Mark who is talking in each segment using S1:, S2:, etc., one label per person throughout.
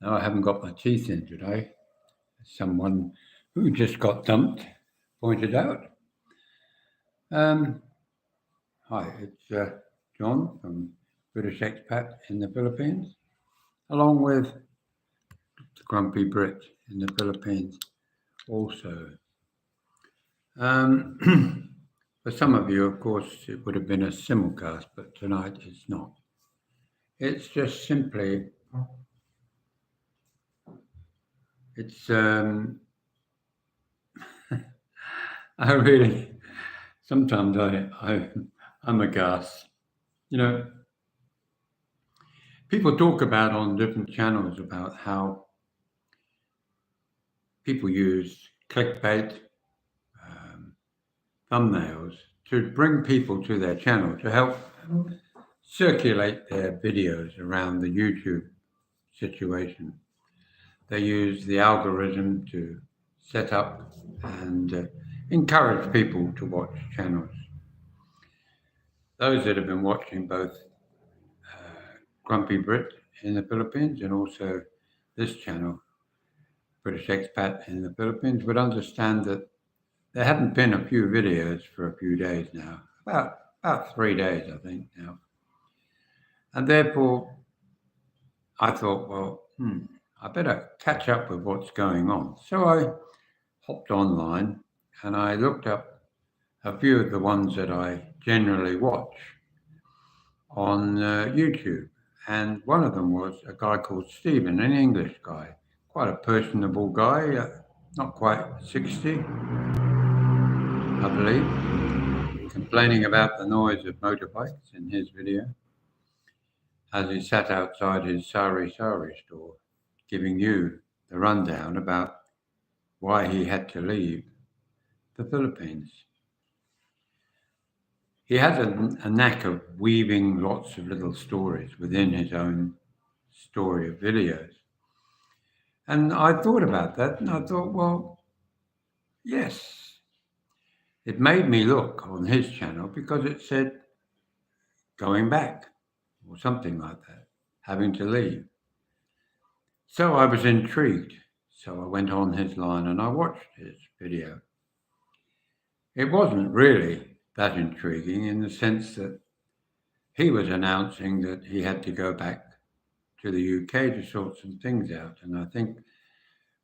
S1: No, I haven't got my teeth in today. Someone who just got dumped pointed out. Um, Hi, it's John from British Expat in the Philippines, along with the Grumpy Brit in the Philippines also. For some of you, of course, it would have been a simulcast, but tonight it's not. It's just simply, it's, I really, sometimes I'm aghast. You know, people talk about on different channels about how people use clickbait, thumbnails to bring people to their channel to help circulate their videos around the YouTube situation. They use the algorithm to set up and encourage people to watch channels. Those that have been watching both Grumpy Brit in the Philippines and also this channel, British Expat in the Philippines, would understand that there haven't been a few videos for a few days now, about 3 days, I think now. And therefore, I thought, well, I better catch up with what's going on. So I hopped online and I looked up a few of the ones that I generally watch on YouTube. And one of them was a guy called Stephen, an English guy, quite a personable guy, not quite 60, I believe, complaining about the noise of motorbikes in his video as he sat outside his sari store, giving you the rundown about why he had to leave the Philippines. He had a knack of weaving lots of little stories within his own story of videos. And I thought about that and I thought, well, yes. It made me look on his channel because it said going back or something like that, having to leave. So I was intrigued. So I went on his line and I watched his video. It wasn't really that intriguing in the sense that he was announcing that he had to go back to the UK to sort some things out. And I think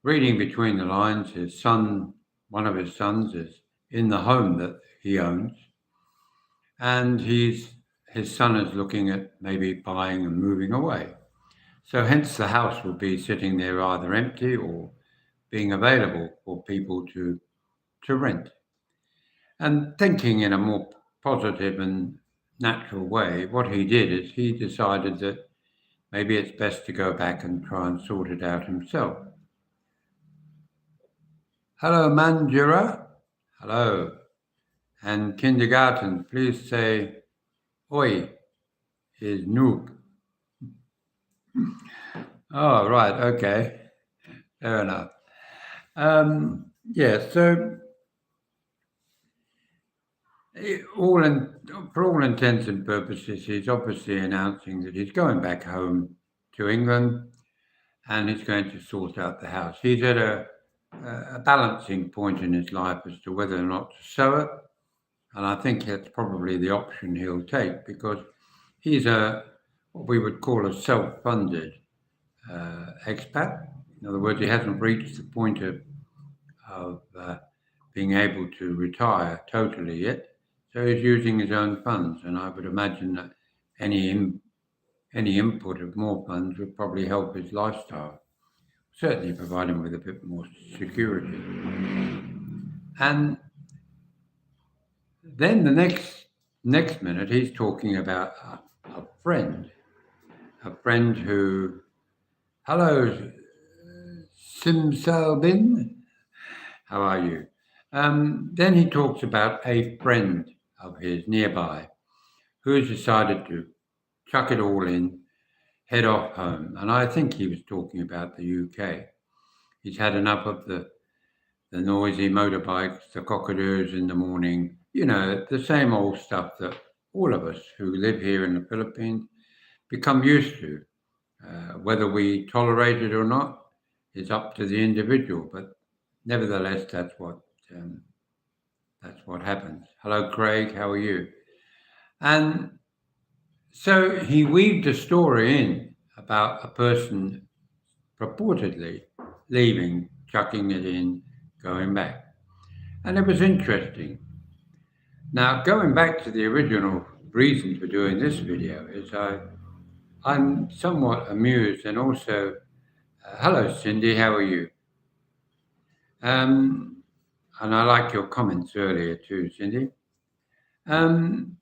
S1: reading between the lines, his son, one of his sons, is in the home that he owns. And his son is looking at maybe buying and moving away. So hence the house will be sitting there either empty or being available for people to rent. And thinking in a more positive and natural way, what he did is he decided that maybe it's best to go back and try and sort it out himself. Hello, Manjura. Hello. And kindergarten, please say, Oi, is noob. Oh, right, okay. Fair enough. Yeah, so for all intents and purposes, he's obviously announcing that he's going back home to England and he's going to sort out the house. He's at a balancing point in his life as to whether or not to sell it. And I think that's probably the option he'll take because he's what we would call a self-funded expat. In other words, he hasn't reached the point of being able to retire totally yet. So he's using his own funds, and I would imagine that any input of more funds would probably help his lifestyle. Certainly provide him with a bit more security. And then the next minute, he's talking about a friend who, hello, Simsalbin, how are you? Then he talks about a friend of his nearby who has decided to chuck it all in, head off home. And I think he was talking about the UK. He's had enough of the noisy motorbikes, the cockatoos in the morning, the same old stuff that all of us who live here in the Philippines become used to. Whether we tolerate it or not is up to the individual, but nevertheless, um, that's what happens. Hello, Craig. How are you? And so he weaved a story in about a person purportedly leaving, chucking it in, going back. And it was interesting. Now, going back to the original reason for doing this video is I'm somewhat amused and also, hello, Cindy, how are you? Um, and I like your comments earlier too, Cindy. Um,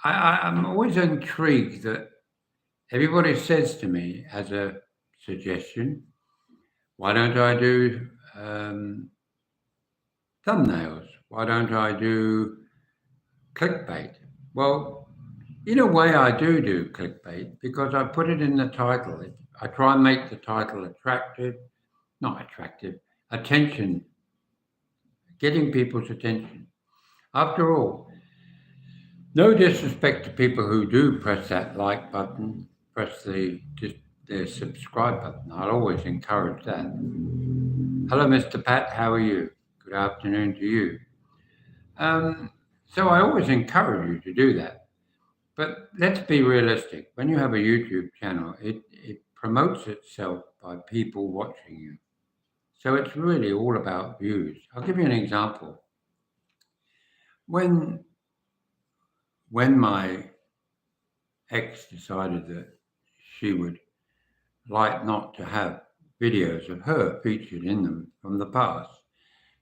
S1: I'm always intrigued that everybody says to me as a suggestion, why don't I do thumbnails? Why don't I do clickbait? Well, in a way, I do clickbait because I put it in the title. I try and make the title attractive, not attractive, attention, getting people's attention. After all, no disrespect to people who do press that like button, press the subscribe button. I'll always encourage that. Hello, Mr. Pat. How are you? Good afternoon to you. So I always encourage you to do that. But let's be realistic. When you have a YouTube channel, it promotes itself by people watching you. So it's really all about views. I'll give you an example. When my ex decided that she would like not to have videos of her featured in them from the past,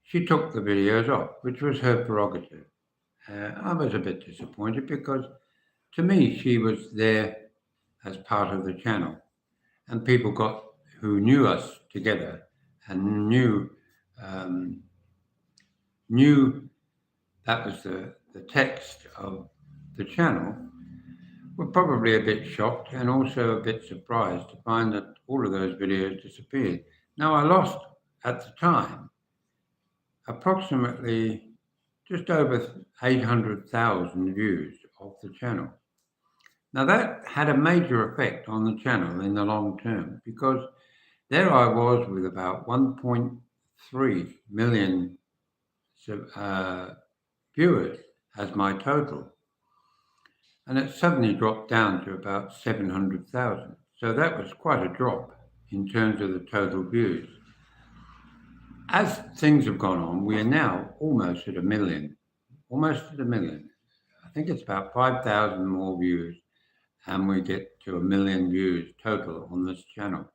S1: she took the videos off, which was her prerogative. I was a bit disappointed because to me she was there as part of the channel, and people who knew us together and knew that was the text of the channel were probably a bit shocked and also a bit surprised to find that all of those videos disappeared. Now, I lost at the time approximately just over 800,000 views of the channel. Now, that had a major effect on the channel in the long term because there I was with about 1.3 million viewers as my total. And it suddenly dropped down to about 700,000. So that was quite a drop in terms of the total views. As things have gone on, we are now almost at a million. Almost at a million. I think it's about 5,000 more views, and we get to a million views total on this channel.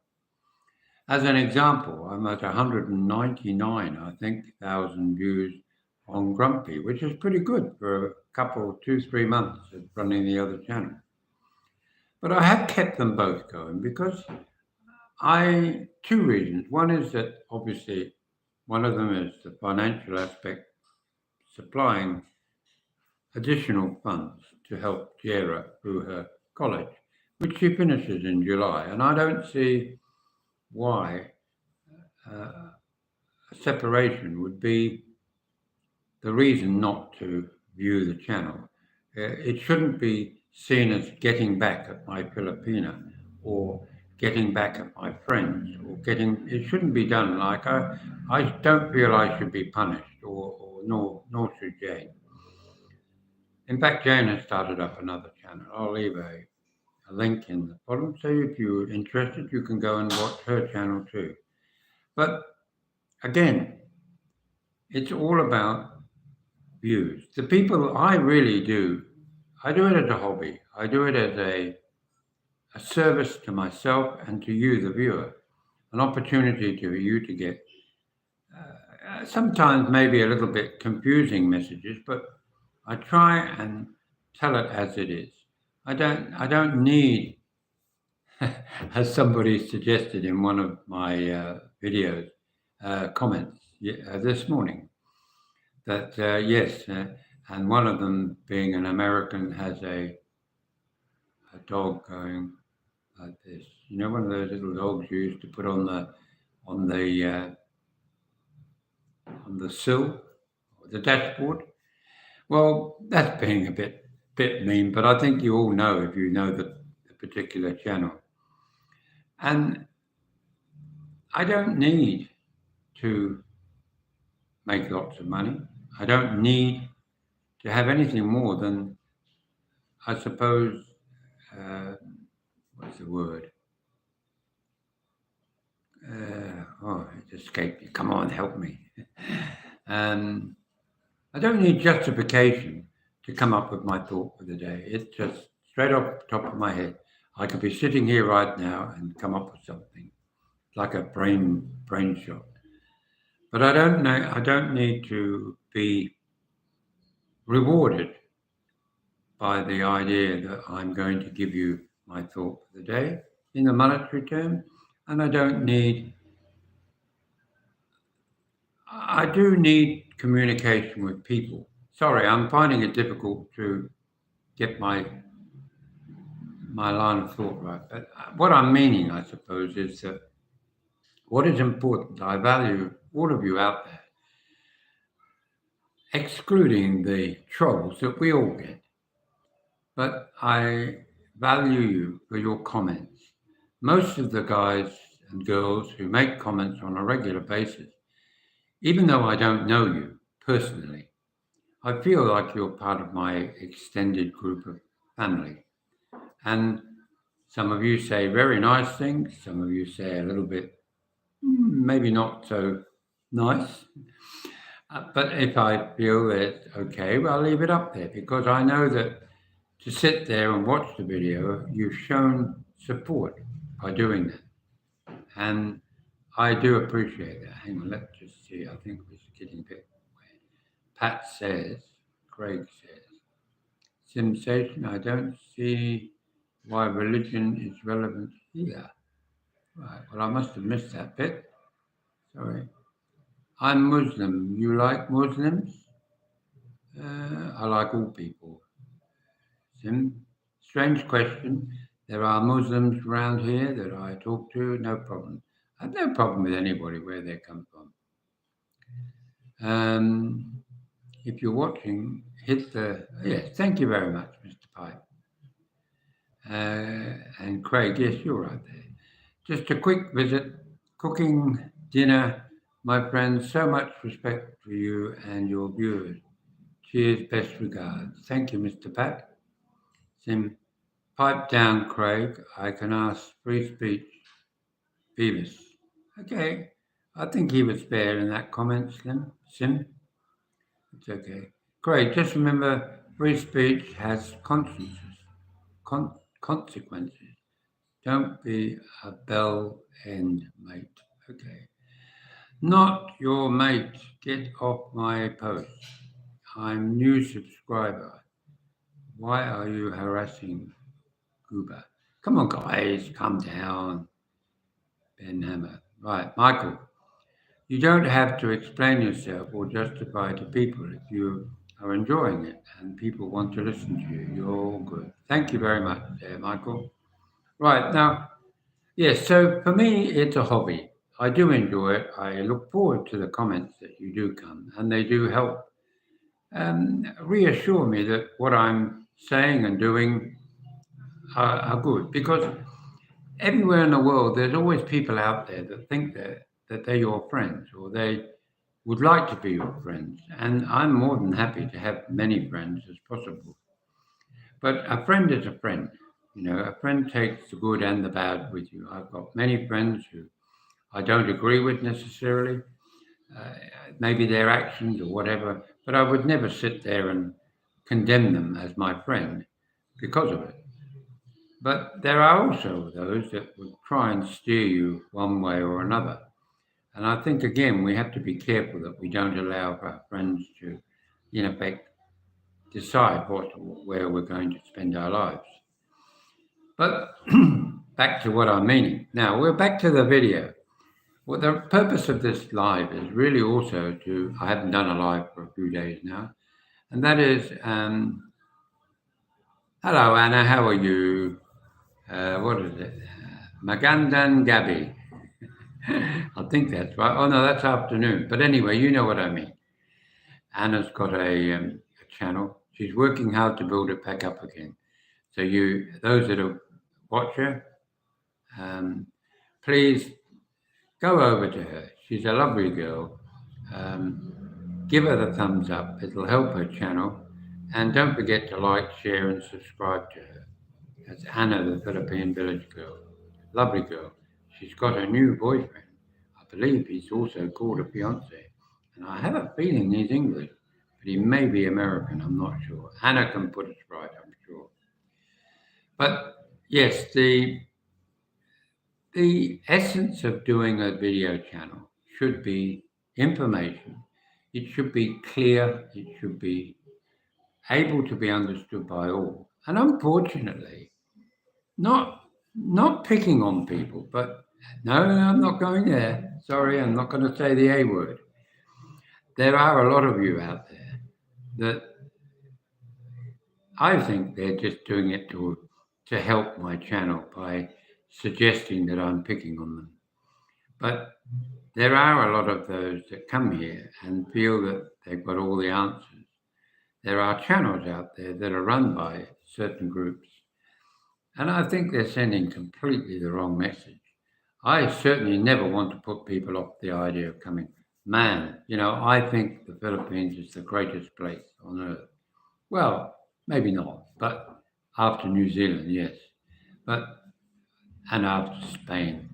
S1: As an example, I'm at 199, I think, thousand views on Grumpy, which is pretty good for a couple, 2, 3 months of running the other channel. But I have kept them both going because two reasons. One is that obviously one of them is the financial aspect, supplying additional funds to help Tiara through her college, which she finishes in July. And I don't see why a separation would be the reason not to view the channel. It shouldn't be seen as getting back at my Filipina or getting back at my friends it shouldn't be done like I don't feel I should be punished nor should Jane. In fact, Jane has started up another channel. I'll leave a link in the bottom, so if you're interested, you can go and watch her channel too. But again, it's all about views. The people I really do, I do it as a hobby. I do it as a service to myself and to you, the viewer, an opportunity to you to get sometimes maybe a little bit confusing messages, but I try and tell it as it is. I don't need, as somebody suggested in one of my videos, comments this morning, that yes, and one of them being an American has a dog going like this. You know, one of those little dogs you used to put on the sill, or the dashboard. Well, that's being a bit mean, but I think you all know, if you know the particular channel. And I don't need to make lots of money. I don't need to have anything more than, I suppose, uh, what's the word? It escaped me. Come on, help me. um, I don't need justification to come up with my thought for the day. It's just straight off the top of my head. I could be sitting here right now and come up with something like a brain shot. But I don't know. I don't need to be rewarded by the idea that I'm going to give you my thought for the day in the monetary term, and I don't need. I do need communication with people. Sorry, I'm finding it difficult to get my line of thought right. But what I'm meaning, I suppose, is that what is important. I value all of you out there, excluding the trolls that we all get. But I value you for your comments. Most of the guys and girls who make comments on a regular basis, even though I don't know you personally, I feel like you're part of my extended group of family. And some of you say very nice things, some of you say a little bit, maybe not so nice. But if I feel that okay, well, I'll leave it up there because I know that to sit there and watch the video, you've shown support by doing that. And I do appreciate that. Hang on, let's just see. I think we're getting a bit weird. Pat says, Craig says, sensation, I don't see why religion is relevant here. Right, well, I must have missed that bit. Sorry. I'm Muslim. You like Muslims? I like all people. Sim, strange question. There are Muslims around here that I talk to, no problem. I have no problem with anybody where they come from. If you're watching, hit the, yes, thank you very much, Mr. Pipe. And Craig, yes, you're right there. Just a quick visit, cooking dinner, my friends, so much respect for you and your viewers. Cheers, best regards. Thank you, Mr. Pat. Sim, pipe down, Craig. I can ask free speech, Beavis. Okay, I think he was fair in that comment, Sim. It's okay. Craig, just remember, free speech has consequences. Don't be a bell end mate. Okay. Not your mate. Get off my post. I'm new subscriber. Why are you harassing Goober? Come on, guys, calm down. Ben Hammer. Right, Michael. You don't have to explain yourself or justify to people if you are enjoying it and people want to listen to you. You're all good. Thank you very much, Michael. Right, now, yes, so for me, it's a hobby. I do enjoy it. I look forward to the comments that you do come, and they do help reassure me that what I'm saying and doing are good. Because everywhere in the world, there's always people out there that think that they're your friends or they would like to be your friends. And I'm more than happy to have many friends as possible. But a friend is a friend. You know, a friend takes the good and the bad with you. I've got many friends who I don't agree with necessarily, uh, maybe their actions or whatever, but I would never sit there and condemn them as my friend because of it. But there are also those that would try and steer you one way or another. And I think, again, we have to be careful that we don't allow our friends to, in effect, decide where we're going to spend our lives. But back to what I'm meaning. Now, we're back to the video. Well, the purpose of this live is really also to, I haven't done a live for a few days now, and that is, hello, Anna, how are you? What is it? Magandan Gabi. I think that's right. Oh, no, that's afternoon. But anyway, you know what I mean. Anna's got a channel. She's working hard to build it back up again. So those that are watch her, please go over to her. She's a lovely girl. Give her the thumbs up. It'll help her channel. And don't forget to like, share, and subscribe to her. That's Anna, the Philippine village girl. Lovely girl. She's got a new boyfriend. I believe he's also called a fiance. And I have a feeling he's English, but he may be American. I'm not sure. Anna can put us right, I'm sure. But yes, the essence of doing a video channel should be information. It should be clear. It should be able to be understood by all. And unfortunately, not picking on people, but no, I'm not going there. Sorry, I'm not going to say the A word. There are a lot of you out there that I think they're just doing it to help my channel by suggesting that I'm picking on them. But there are a lot of those that come here and feel that they've got all the answers. There are channels out there that are run by certain groups, and I think they're sending completely the wrong message. I certainly never want to put people off the idea of coming. Man, I think the Philippines is the greatest place on earth. Well, maybe not, but after New Zealand, yes. And after Spain,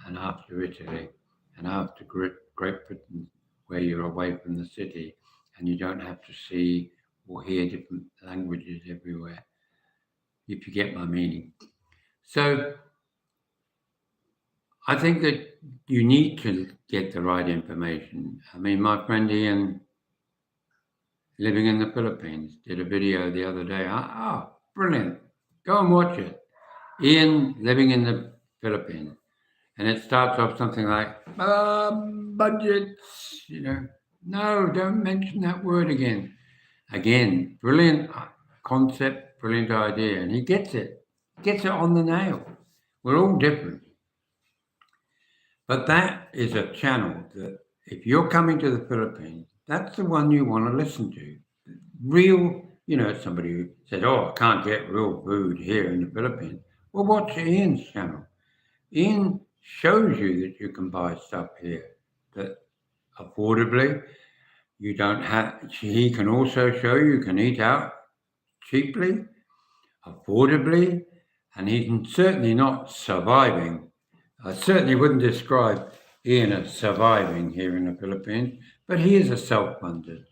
S1: and after Italy, and after Great Britain, where you're away from the city and you don't have to see or hear different languages everywhere, if you get my meaning. So I think that you need to get the right information. I mean, my friend Ian, living in the Philippines, did a video the other day. Brilliant. Go and watch it. Ian, living in the Philippines. And it starts off something like, budgets, No, don't mention that word again. Again, brilliant concept, brilliant idea. And he gets it on the nail. We're all different. But that is a channel that if you're coming to the Philippines, that's the one you want to listen to. Real, somebody who says, I can't get real food here in the Philippines. Well, watch Ian's channel. Ian shows you that you can buy stuff here that affordably. You don't have. He can also show you can eat out cheaply, affordably, and he's certainly not surviving. I certainly wouldn't describe Ian as surviving here in the Philippines, but he is a self-funded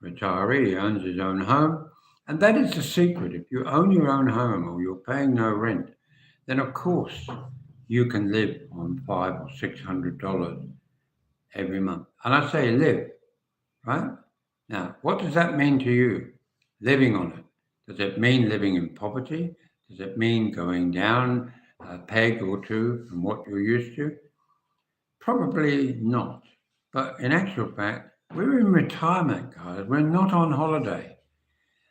S1: retiree. He owns his own home, and that is the secret. If you own your own home or you're paying no rent, then of course you can live on $500 or $600 every month. And I say live, right? Now, what does that mean to you, living on it? Does it mean living in poverty? Does it mean going down a peg or two from what you're used to? Probably not. But in actual fact, we're in retirement, guys. We're not on holiday.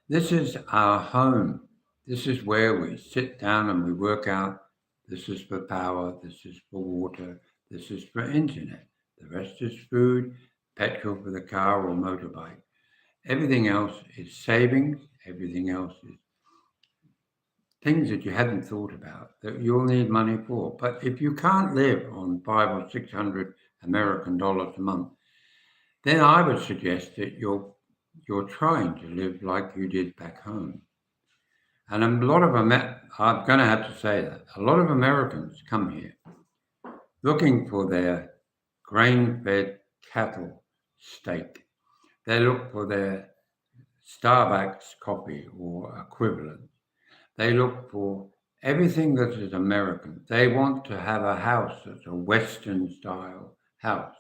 S1: This is our home. This is where we sit down and we work out. This is for power. This is for water. This is for internet. The rest is food, petrol for the car or motorbike. Everything else is savings. Everything else is things that you hadn't thought about that you'll need money for. But if you can't live on $500 or $600 American dollars a month, then I would suggest that you're trying to live like you did back home. And a lot of I'm going to have to say that a lot of Americans come here looking for their grain-fed cattle steak. They look for their Starbucks coffee or equivalent. They look for everything that is American. They want to have a house that's a Western style house.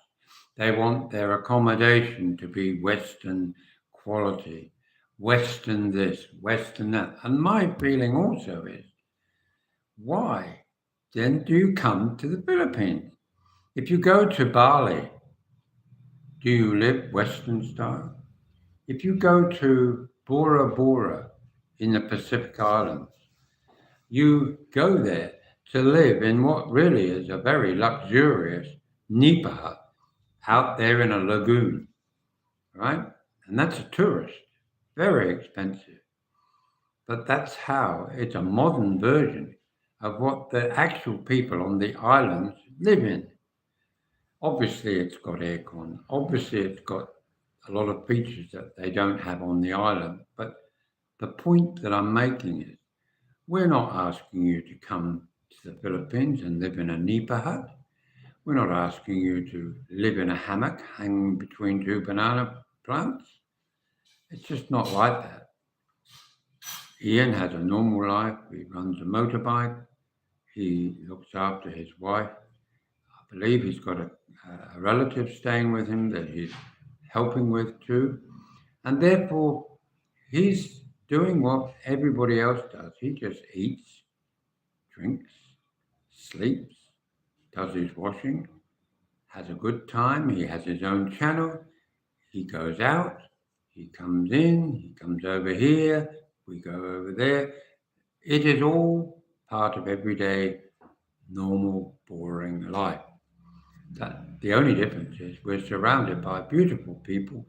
S1: They want their accommodation to be Western quality, Western this, Western that. And my feeling also is, why then do you come to the Philippines? If you go to Bali, do you live Western style? If you go to Bora Bora in the Pacific Islands, you go there to live in what really is a very luxurious nipa hut out there in a lagoon, right? And that's a tourist, very expensive. But that's how it's a modern version of what the actual people on the islands live in. Obviously, it's got aircon. Obviously, it's got a lot of features that they don't have on the island. But the point that I'm making is we're not asking you to come to the Philippines and live in a nipa hut. We're not asking you to live in a hammock hanging between two banana plants. It's just not like that. Ian has a normal life. He runs a motorbike. He looks after his wife. I believe he's got a relative staying with him that he's helping with too. And therefore, he's doing what everybody else does. He just eats, drinks, sleeps, does his washing, has a good time. He has his own channel. He goes out, he comes in, he comes over here, we go over there. It is all part of everyday, normal, boring life. The only difference is we're surrounded by beautiful people,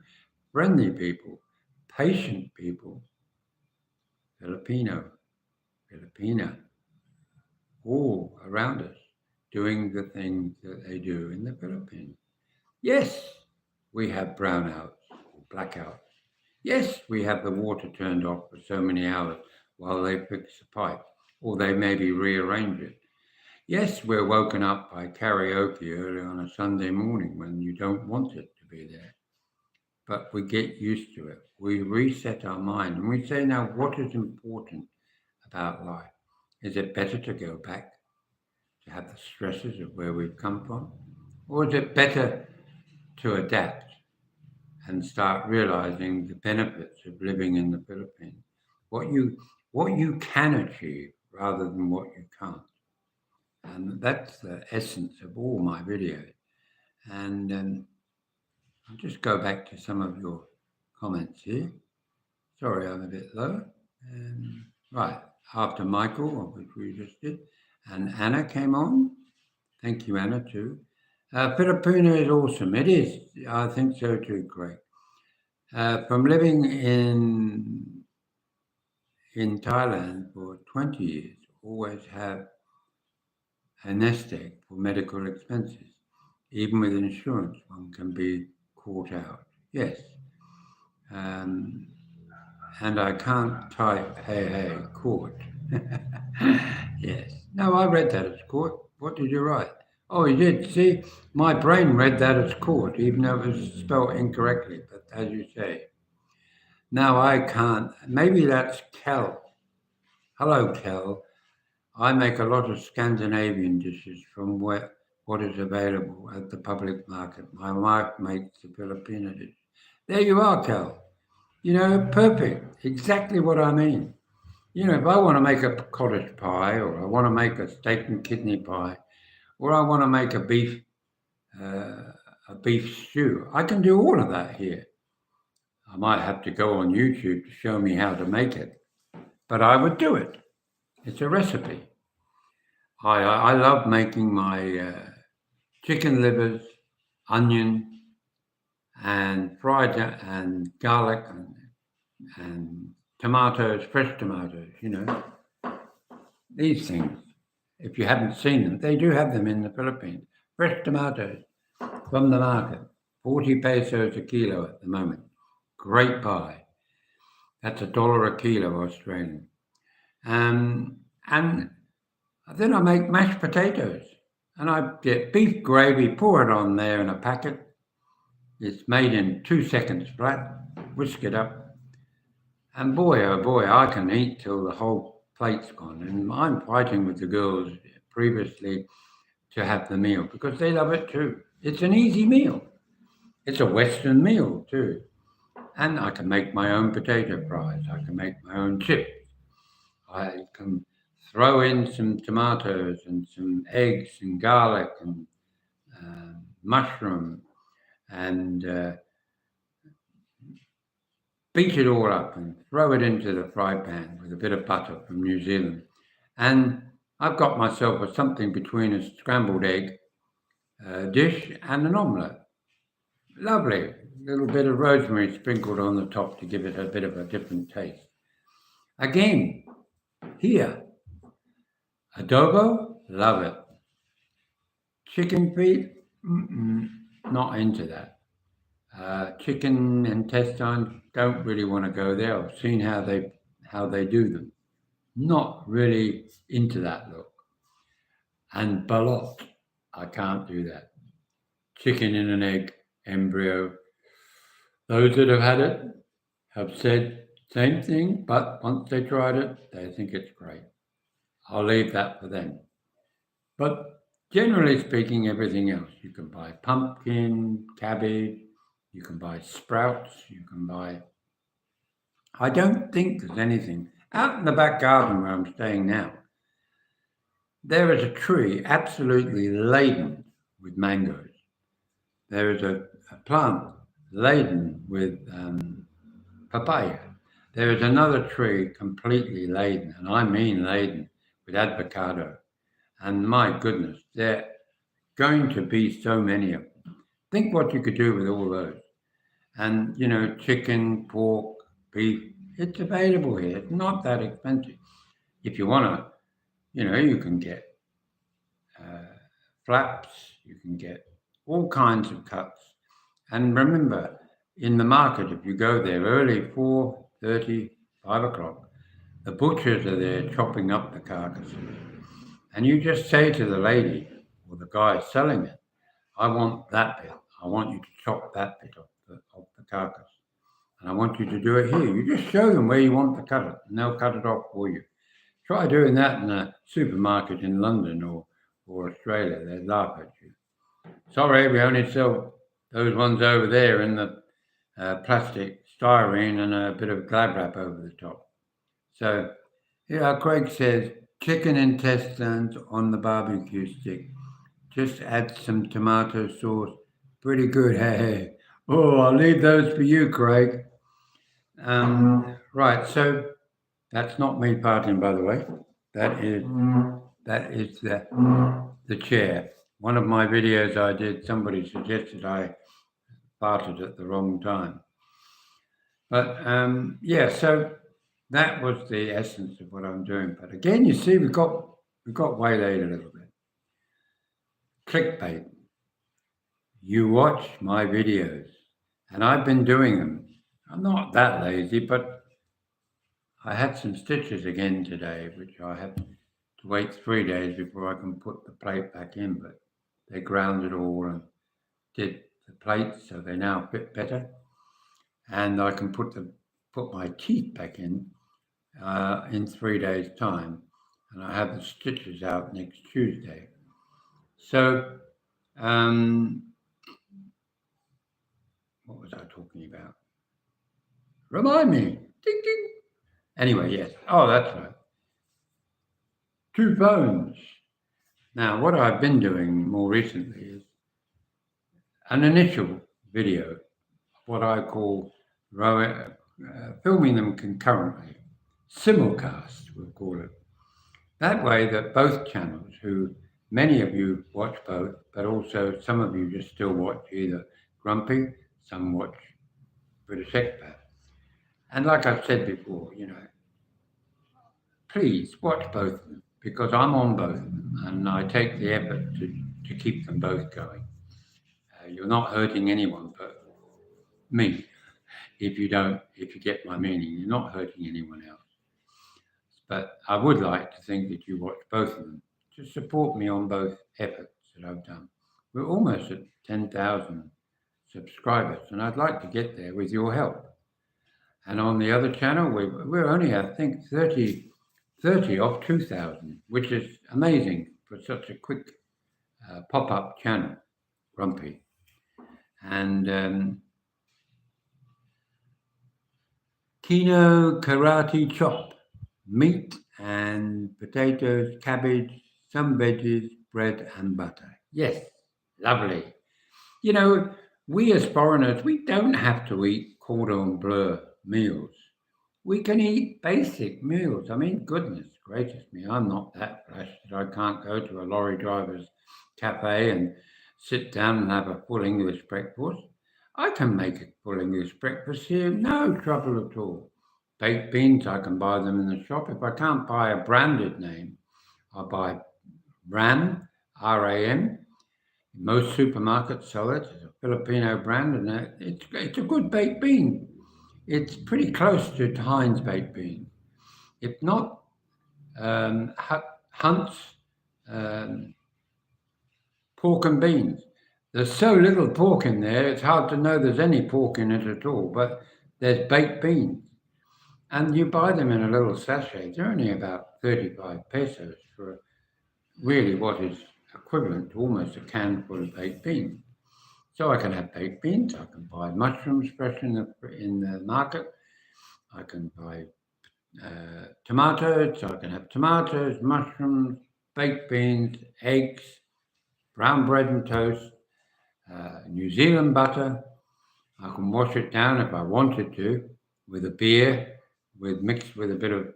S1: friendly people, patient people, Filipino, Filipina, all around us, doing the things that they do in the Philippines. Yes, we have brownouts or blackouts. Yes, we have the water turned off for so many hours while they fix the pipe, or they maybe rearrange it. Yes, we're woken up by karaoke early on a Sunday morning when you don't want it to be there. But we get used to it. We reset our mind and we say, now, what is important about life? Is it better to go back to have the stresses of where we've come from? Or is it better to adapt and start realizing the benefits of living in the Philippines? What you can achieve rather than what you can't. And that's the essence of all my videos. And I'll just go back to some of your comments here. Sorry, I'm a bit low. Right, after Michael, which we just did, and Anna came on. Thank you, Anna, too. Filipino is awesome. It is. I think so too, Craig. From living in Thailand for 20 years, always have a nest egg for medical expenses. Even with insurance, one can be caught out. Yes. And I can't type hey, hey, court. Yes. No, I read that as court. What did you write? Oh, you did. See, my brain read that as court, even though it was spelled incorrectly. But as you say, no, I can't. Maybe that's Kel. Hello, Kel. I make a lot of Scandinavian dishes from what is available at the public market. My wife makes the Filipino dish. There you are, Kel. Perfect. Exactly what I mean. If I want to make a cottage pie, or I want to make a steak and kidney pie, or I want to make a beef stew, I can do all of that here. I might have to go on YouTube to show me how to make it, but I would do it. It's a recipe. I love making my chicken livers, onion, and fried and garlic and tomatoes, fresh tomatoes. These things. If you haven't seen them, they do have them in the Philippines. Fresh tomatoes from the market, 40 pesos a kilo at the moment. Great buy. That's $1 a kilo Australian. And then I make mashed potatoes. And I get beef gravy, pour it on there in a packet. It's made in 2 seconds flat. Whisk it up. And boy, oh boy, I can eat till the whole plate's gone. And I'm fighting with the girls previously to have the meal because they love it too. It's an easy meal. It's a Western meal too. And I can make my own potato fries. I can make my own chips. I can throw in some tomatoes and some eggs and garlic and mushroom and beat it all up and throw it into the fry pan with a bit of butter from New Zealand. And I've got myself something between a scrambled egg dish and an omelette. Lovely. A little bit of rosemary sprinkled on the top to give it a bit of a different taste. Again, here, Adobo, love it. Chicken feet, mm-mm, not into that. Chicken intestines, don't really want to go there. I've seen how they do them. Not really into that look. And balot, I can't do that. Chicken in an egg embryo. Those that have had it have said same thing, but once they tried it, they think it's great. I'll leave that for them. But generally speaking, everything else you can buy pumpkin, cabbage, you can buy sprouts, you can buy. I don't think there's anything out in the back garden where I'm staying now. There is a tree absolutely laden with mangoes. There is a plant laden with papaya. There is another tree completely laden, and I mean laden, with avocado. And my goodness, there are going to be so many of them. Think what you could do with all those. And, chicken, pork, beef, it's available here. It's not that expensive. If you want to, you can get uh, flaps, you can get all kinds of cuts. And remember, in the market, if you go there early, 4:30, 5 o'clock, the butchers are there chopping up the carcasses. And you just say to the lady or the guy selling it, I want that bit. I want you to chop that bit off the carcass. And I want you to do it here. You just show them where you want to cut it, and they'll cut it off for you. Try doing that in a supermarket in London or Australia. They laugh at you. Sorry, we only sell those ones over there in the plastic styrene and a bit of glad wrap over the top. So, Craig says chicken intestines on the barbecue stick. Just add some tomato sauce. Pretty good. Hey. Oh, I'll leave those for you, Craig. Right. So that's not me partying, by the way. That is the chair. One of my videos I did, somebody suggested I farted at the wrong time. But yeah, so that was the essence of what I'm doing. But again, you see, we got waylaid a little bit. Clickbait. You watch my videos, and I've been doing them. I'm not that lazy, but I had some stitches again today, which I have to wait 3 days before I can put the plate back in. But they ground it all and did the plates, so they now fit better, and I can put my teeth back in 3 days' time, and I have the stitches out next Tuesday. So, what was I talking about? Remind me. Ding ding. Anyway, yes. Oh, that's right. 2 phones. Now, what I've been doing more recently is an initial video, what I call filming them concurrently. Simulcast, we'll call it. That way that both channels, who many of you watch both, but also some of you just still watch either Grumpy, some watch British Expat. And like I've said before, please watch both of them because I'm on both of them and I take the effort to keep them both going. You're not hurting anyone but me if you get my meaning. You're not hurting anyone else. But I would like to think that you watch both of them to support me on both efforts that I've done. We're almost at 10,000 subscribers, and I'd like to get there with your help. And on the other channel, we're only, I think, 30 off 2,000, which is amazing for such a quick pop-up channel, Grumpy. And Kino Karate Chop, meat and potatoes, cabbage, some veggies, bread and butter. Yes, lovely. We as foreigners, we don't have to eat cordon bleu meals. We can eat basic meals. I mean, goodness gracious me, I'm not that flash that I can't go to a lorry driver's cafe and sit down and have a full English breakfast. I can make a full English breakfast here, no trouble at all. Baked beans, I can buy them in the shop. If I can't buy a branded name, I buy RAM, RAM. Most supermarkets sell it. It's a Filipino brand, and it's a good baked bean. It's pretty close to Heinz baked bean. If not, Hunt's um, pork and beans. There's so little pork in there, it's hard to know there's any pork in it at all, but there's baked beans. And you buy them in a little sachet. They're only about 35 pesos for really what is equivalent to almost a can full of baked beans. So I can have baked beans, I can buy mushrooms fresh in the market, I can buy tomatoes, I can have tomatoes, mushrooms, baked beans, eggs, brown bread and toast, New Zealand butter. I can wash it down if I wanted to with a beer, mixed with a bit of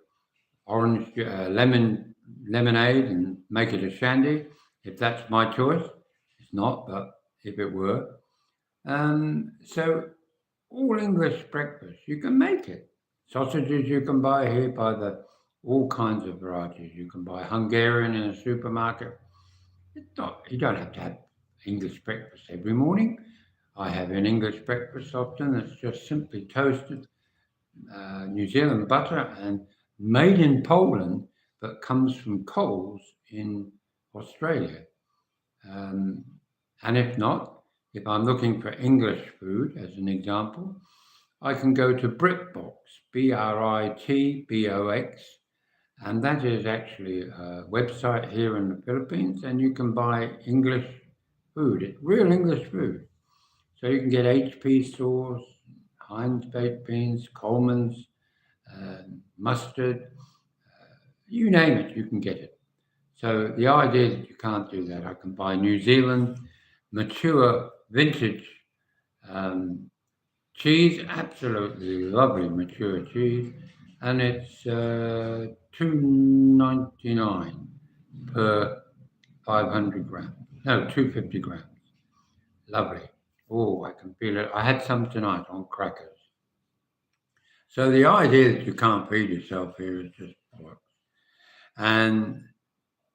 S1: orange lemonade and make it a shandy, if that's my choice. It's not, but if it were. So all English breakfast, you can make it. Sausages you can buy here by all kinds of varieties. You can buy Hungarian in a supermarket. You don't have to have English breakfast every morning. I have an English breakfast often that's just simply toasted New Zealand butter and made in Poland, but comes from Coles in Australia. And if not, if I'm looking for English food, as an example, I can go to BritBox, BritBox, and that is actually a website here in the Philippines, and you can buy English food, real English food. So you can get HP sauce, Heinz baked beans, Coleman's, mustard, you name it, you can get it. So the idea that you can't do that, I can buy New Zealand mature vintage cheese, absolutely lovely mature cheese, and it's $2.99 per 500 grams. No, 250 grams. Lovely. Oh, I can feel it. I had some tonight on crackers. So the idea that you can't feed yourself here is just bollocks. And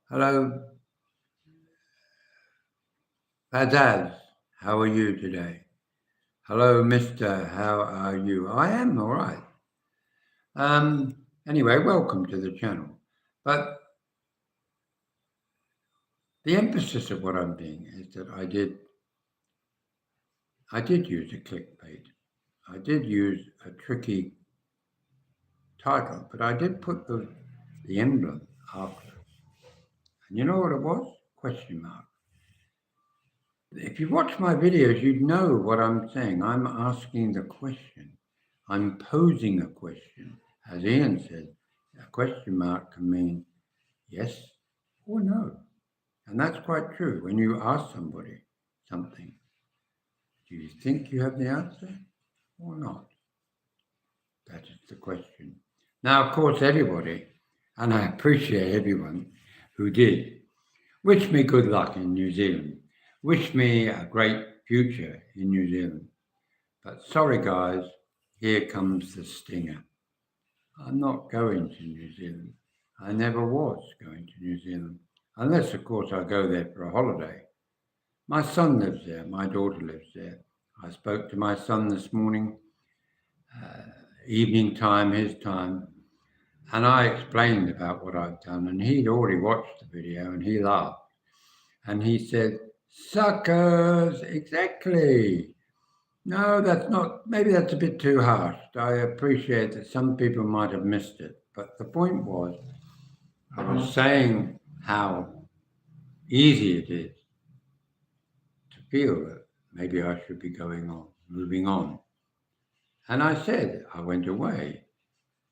S1: hello, Fazaz, how are you today? Hello, Mister, how are you? I am all right. Anyway, welcome to the channel. But the emphasis of what I'm doing is that I did use a clickbait. I did use a tricky title, but I did put the emblem after it. And you know what it was? Question mark. If you watch my videos, you'd know what I'm saying. I'm asking the question. I'm posing a question. As Ian said, a question mark can mean yes or no. And that's quite true. When you ask somebody something, do you think you have the answer or not? That is the question. Now, of course, everybody, and I appreciate everyone who did, wish me good luck in New Zealand. Wish me a great future in New Zealand. But sorry, guys, here comes the stinger. I'm not going to New Zealand. I never was going to New Zealand, unless, of course, I go there for a holiday. My son lives there. My daughter lives there. I spoke to my son this morning, evening time, his time, and I explained about what I've done, and he'd already watched the video, and he laughed. And he said, "Suckers, exactly. No, that's not, maybe that's a bit too harsh. I appreciate that some people might have missed it. But the point was, I was saying how easy it is to feel that maybe I should be moving on. And I said I went away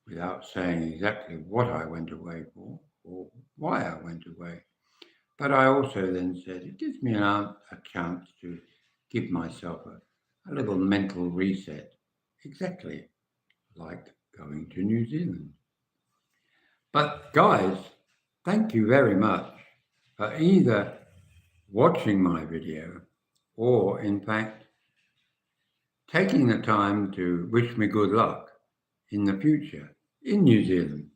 S1: without saying exactly what I went away for or why I went away. But I also then said it gives me a chance to give myself a little mental reset, exactly like going to New Zealand. But guys, thank you very much for either watching my video or, in fact, taking the time to wish me good luck in the future in New Zealand.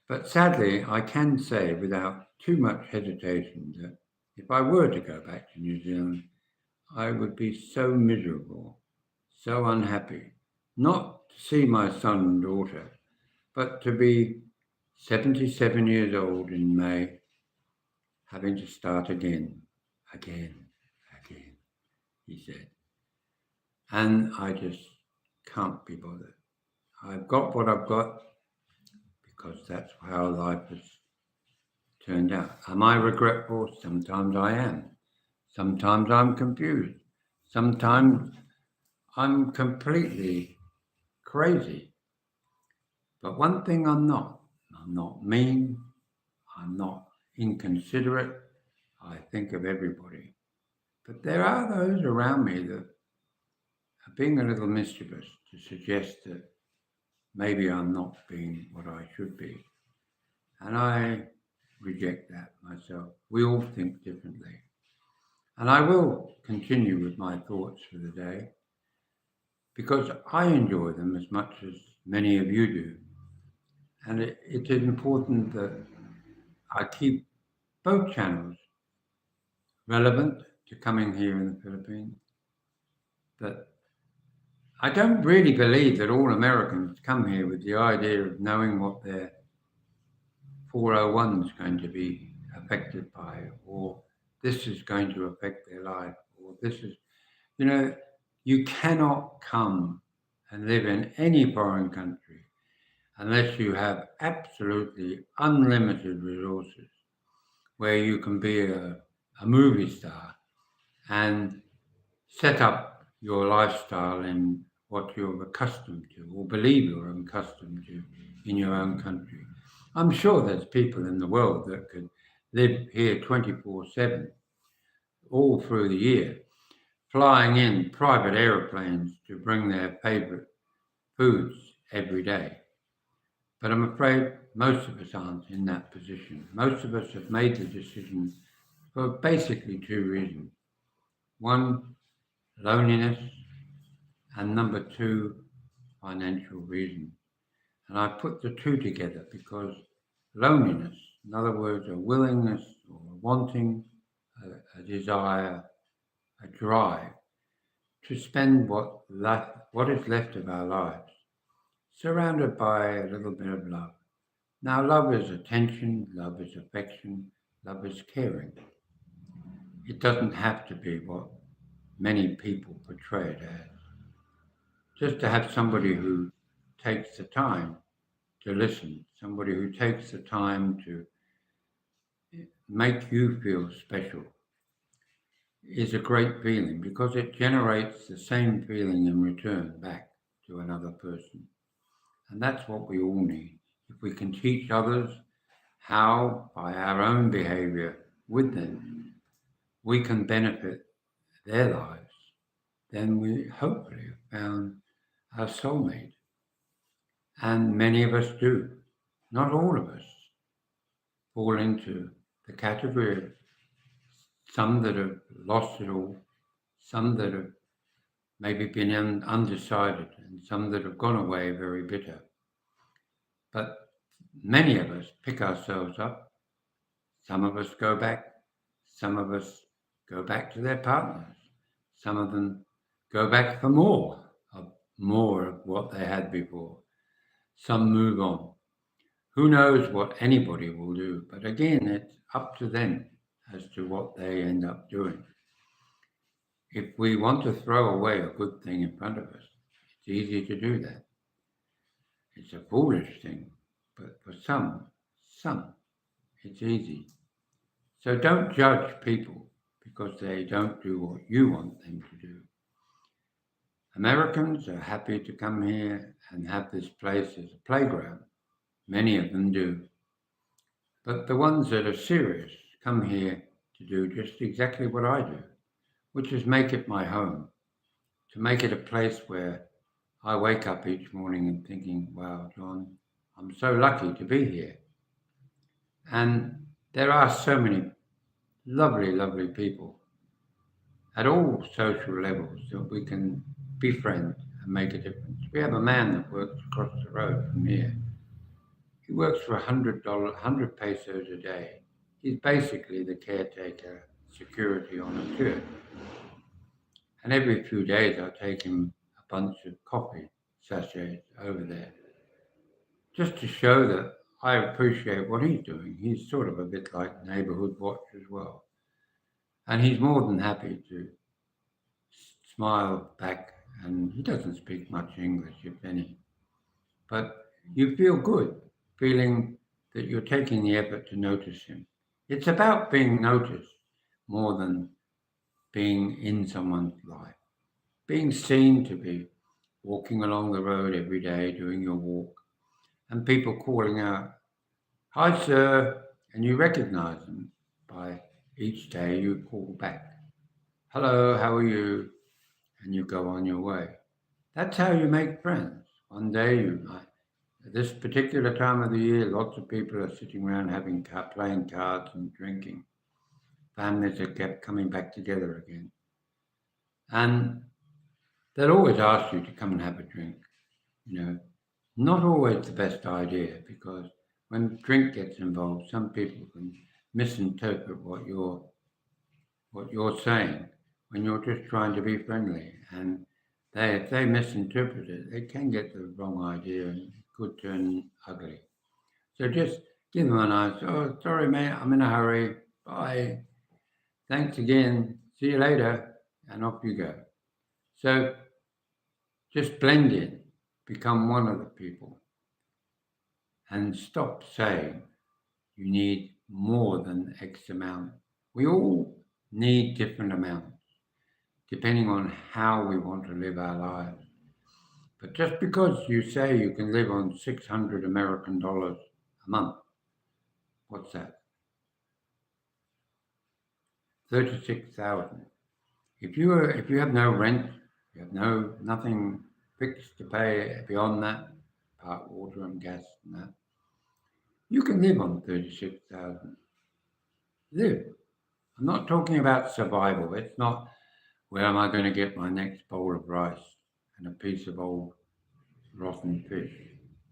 S1: But sadly, I can say without too much hesitation that if I were to go back to New Zealand, I would be so miserable, so unhappy, not to see my son and daughter, but to be 77 years old in May, having to start again, again, again, he said. And I just can't be bothered. I've got what I've got because that's how life has turned out. Am I regretful? Sometimes I am. Sometimes I'm confused. Sometimes I'm completely crazy. But one thing I'm not mean, I'm not inconsiderate, I think of everybody. But there are those around me that are being a little mischievous to suggest that maybe I'm not being what I should be. And I reject that myself. We all think differently. And I will continue with my thoughts for the day because I enjoy them as much as many of you do. And it is important that I keep both channels relevant to coming here in the Philippines. That I don't really believe that all Americans come here with the idea of knowing what their 401 is going to be affected by, or this is going to affect their life, or this is, you cannot come and live in any foreign country unless you have absolutely unlimited resources where you can be a movie star and set up your lifestyle in what you're accustomed to or believe you're accustomed to in your own country. I'm sure there's people in the world that could live here 24/7 all through the year, flying in private aeroplanes to bring their favorite foods every day. But I'm afraid most of us aren't in that position. Most of us have made the decision for basically two reasons. One, loneliness, and number two, financial reasons. And I put the two together because loneliness, in other words, a willingness or a wanting, a desire, a drive to spend what is left of our lives surrounded by a little bit of love. Now, love is attention, love is affection, love is caring. It doesn't have to be what many people portray it as. Just to have somebody who takes the time to listen, somebody who takes the time to make you feel special is a great feeling because it generates the same feeling in return back to another person. And that's what we all need. If we can teach others how, by our own behavior with them, we can benefit their lives, then we hopefully have found our soulmate. And many of us do. Not all of us fall into the category of some that have lost it all, some that have maybe been undecided, and some that have gone away very bitter. But many of us pick ourselves up. Some of us go back. Some of us go back to their partners. Some of them go back for more of what they had before. Some move on. Who knows what anybody will do? But again, it's up to them as to what they end up doing. If we want to throw away a good thing in front of us, it's easy to do that. It's a foolish thing, but for some, it's easy. So don't judge people because they don't do what you want them to do. Americans are happy to come here and have this place as a playground. Many of them do. But the ones that are serious come here to do just exactly what I do, which is make it my home, to make it a place where I wake up each morning and thinking, wow, John, I'm so lucky to be here. And there are so many lovely, lovely people at all social levels that we can befriend and make a difference. We have a man that works across the road from here. He works for $100, 100 pesos a day. He's basically the caretaker security on a church. And every few days I take him a bunch of coffee sachets over there, just to show that I appreciate what he's doing. He's sort of a bit like neighbourhood watch as well. And he's more than happy to smile back, and he doesn't speak much English, if any. But you feel good, feeling that you're taking the effort to notice him. It's about being noticed more than being in someone's life. Being seen to be walking along the road every day, doing your walk, and people calling out, "Hi, sir," and you recognize them by each day you call back. "Hello, how are you?" And you go on your way. That's how you make friends. One day you might. At this particular time of the year, lots of people are sitting around playing cards and drinking. Families are kept coming back together again. And they'll always ask you to come and have a drink. You know, not always the best idea, because when drink gets involved, some people can misinterpret what you're saying when you're just trying to be friendly. And if they misinterpret it, they can get the wrong idea and it could turn ugly. So just give them a nice, "Oh, sorry, mate, I'm in a hurry. Bye. Thanks again. See you later." And off you go. So just blend in, become one of the people, and stop saying you need more than X amount. We all need different amounts, depending on how we want to live our lives. But just because you say you can live on 600 American dollars a month, what's that? 36,000. If you have no rent, you have nothing fixed to pay beyond that, apart water and gas and that, you can live on 36,000. Live. I'm not talking about survival. It's not, where am I going to get my next bowl of rice and a piece of old rotten fish?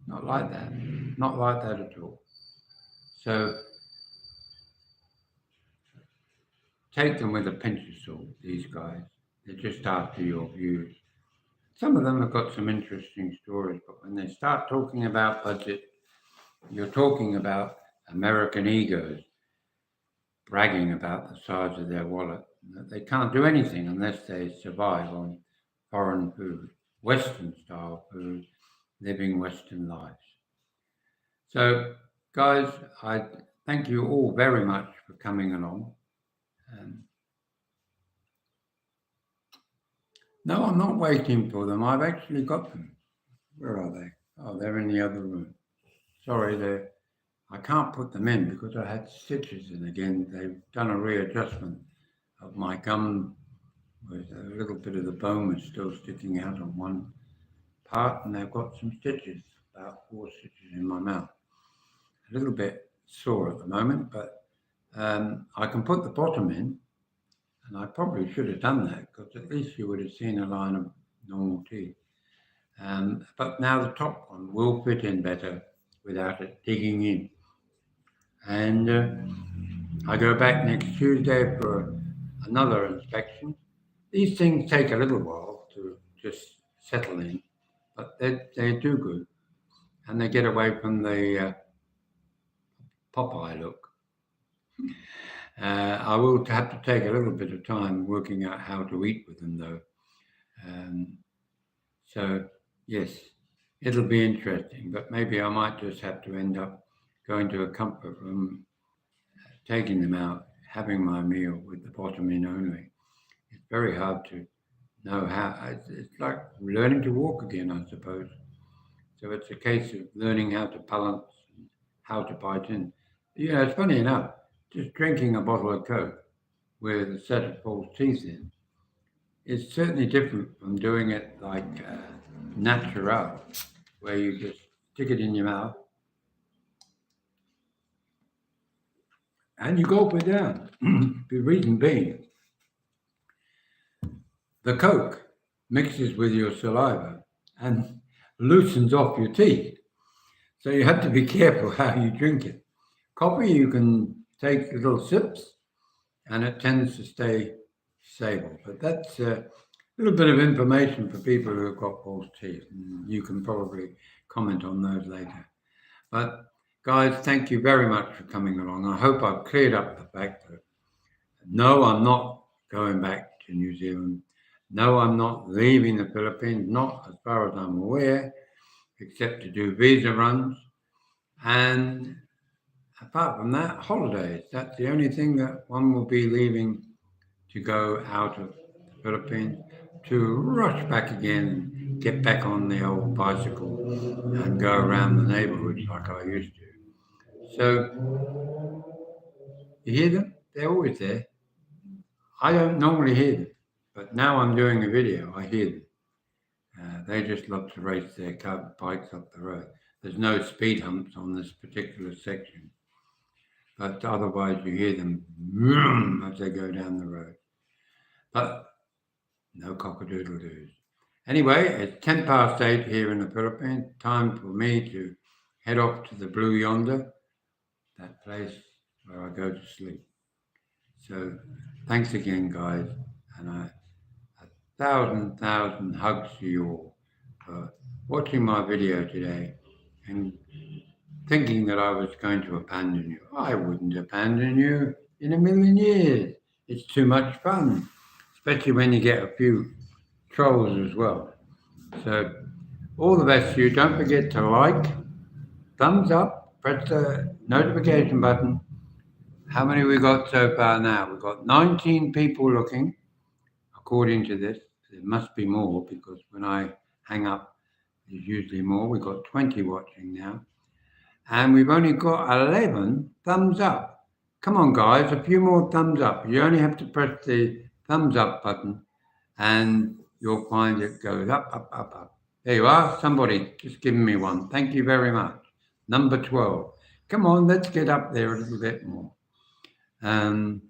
S1: Not like that. Not like that at all. So take them with a pinch of salt, these guys. They're just after your views. Some of them have got some interesting stories, but when they start talking about budget, you're talking about American egos bragging about the size of their wallet. They can't do anything unless they survive on foreign food, Western style food, living Western lives. So, guys, I thank you all very much for coming along. No, I'm not waiting for them. I've actually got them. Where are they? Oh, they're in the other room. Sorry, I can't put them in because I had stitches in again. They've done a readjustment of my gum, with a little bit of the bone is still sticking out on one part, and they've got some stitches, about 4 stitches in my mouth. A little bit sore at the moment, but I can put the bottom in, and I probably should have done that because at least you would have seen a line of normal teeth. But now the top one will fit in better without it digging in. And I go back next Tuesday for another inspection. These things take a little while to just settle in, but they do good, and they get away from the Popeye look. I will have to take a little bit of time working out how to eat with them, though. So, yes, it'll be interesting, but maybe I might just have to end up going to a comfort room, taking them out, having my meal with the bottom in only. It's very hard to know how. It's like learning to walk again, I suppose. So it's a case of learning how to balance and how to bite in. You know, it's funny enough, just drinking a bottle of Coke with a set of false teeth in is certainly different from doing it like natural, where you just stick it in your mouth and you gulp it down. The reason being, the Coke mixes with your saliva and loosens off your teeth. So you have to be careful how you drink it. Coffee you can take little sips, and it tends to stay stable. But that's a little bit of information for people who have got false teeth. And you can probably comment on those later. But guys, thank you very much for coming along. I hope I've cleared up the fact that no, I'm not going back to New Zealand. No, I'm not leaving the Philippines, not as far as I'm aware, except to do visa runs. And apart from that, holidays. That's the only thing that one will be leaving to go out of the Philippines, to rush back again and get back on the old bicycle and go around the neighborhoods like I used to. So, you hear them? They're always there. I don't normally hear them, but now I'm doing a video, I hear them. They just love to race their bikes up the road. There's no speed humps on this particular section, but otherwise you hear them vroom, as they go down the road. But no cock-a-doodle-doos. Anyway, it's 8:10 here in the Philippines. Time for me to head off to the Blue Yonder, that place where I go to sleep. So thanks again, guys, and a thousand hugs to you all for watching my video today and thinking that I was going to abandon you. I wouldn't abandon you in a million years. It's too much fun, especially when you get a few trolls as well. So all the best to you. Don't forget to like, thumbs up, press the notification button. How many we got so far now? We've got 19 people looking, according to this. There must be more because when I hang up, there's usually more. We've got 20 watching now. And we've only got 11 thumbs up. Come on, guys, a few more thumbs up. You only have to press the thumbs up button and you'll find it goes up, up, up, up. There you are. Somebody just giving me one. Thank you very much. Number 12. Come on, let's get up there a little bit more. And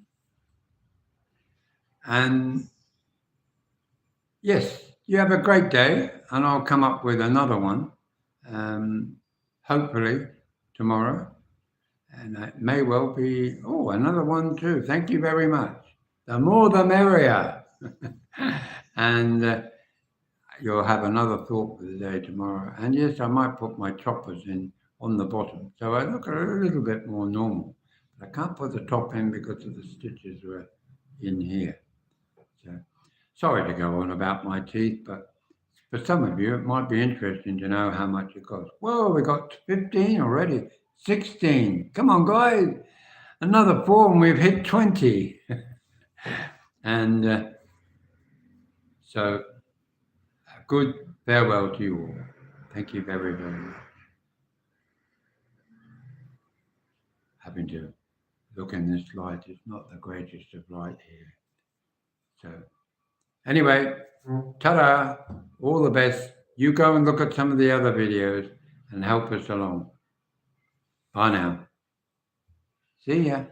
S1: yes, you have a great day, and I'll come up with another one, hopefully tomorrow. And it may well be, another one too. Thank you very much. The more the merrier. And you'll have another thought for the day tomorrow. And yes, I might put my choppers in on the bottom. So I look a little bit more normal. But I can't put the top in because of the stitches were in here. So sorry to go on about my teeth, but for some of you, it might be interesting to know how much it costs. Whoa, we got 15 already. 16. Come on, guys. Another 4 and we've hit 20. And so a good farewell to you all. Thank you very, very much. Having to look in this light is not the greatest of light here. So anyway, ta-da, all the best. You go and look at some of the other videos and help us along. Bye now. See ya.